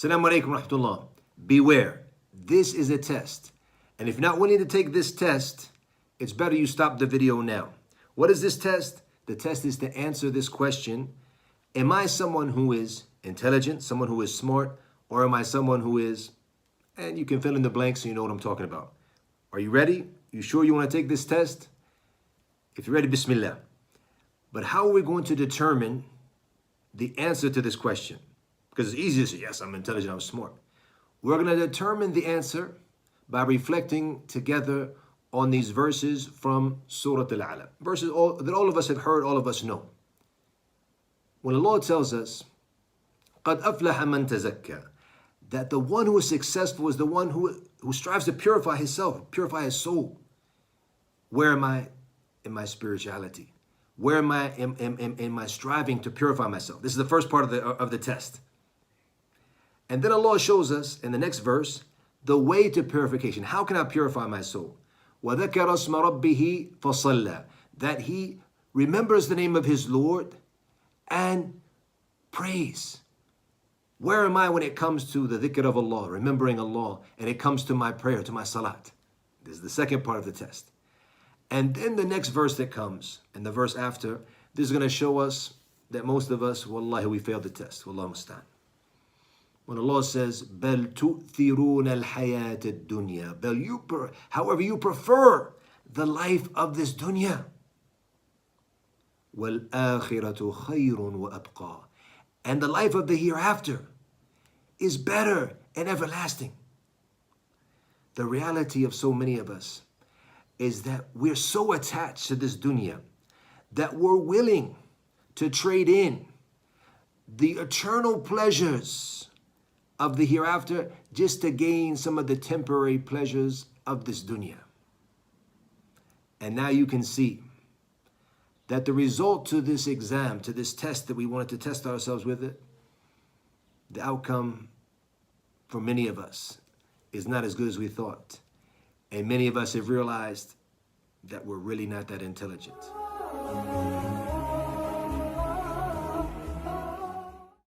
Assalamu alaikum wa rahmatullah. Beware, this is a test. And if you're not willing to take this test, it's better you stop the video now. What is this test? The test is to answer this question. Am I someone who is intelligent, someone who is smart, or am I someone who is, and you can fill in the blanks so you know what I'm talking about. Are you ready? You sure you want to take this test? If you're ready, bismillah. But how are we going to determine the answer to this question? Because it's easy to say, yes, I'm intelligent, I'm smart. We're going to determine the answer by reflecting together on these verses from Surah Al-Alaq. Verses that all of us have heard, all of us know. When the Lord tells us, قَدْ أَفْلَحَ مَنْ تَزَكَّى, that the one who is successful is the one who strives to purify himself, purify his soul. Where am I in my spirituality? Where am I in my striving to purify myself? This is the first part of the test. And then Allah shows us in the next verse the way to purification. How can I purify my soul? وَذَكَرَ اسْمَ رَبِّهِ فَصَلَّى, that he remembers the name of his Lord and prays. Where am I when it comes to the dhikr of Allah, remembering Allah, and it comes to my prayer, to my salat? This is the second part of the test. And then the next verse that comes, and the verse after, this is going to show us that most of us, wallahi, we failed the test. Wallahu musta'an. When Allah says, بَلْ تُؤْثِرُونَ الْحَيَاةَ الدُّنْيَا, however you prefer the life of this dunya. وَالْآخِرَةُ خَيْرٌ وَأَبْقَى, and the life of the hereafter is better and everlasting. The reality of so many of us is that we're so attached to this dunya that we're willing to trade in the eternal pleasures of the hereafter just to gain some of the temporary pleasures of this dunya. And now you can see that the result to this exam, to this test that we wanted to test ourselves with it, the outcome for many of us is not as good as we thought. And many of us have realized that we're really not that intelligent.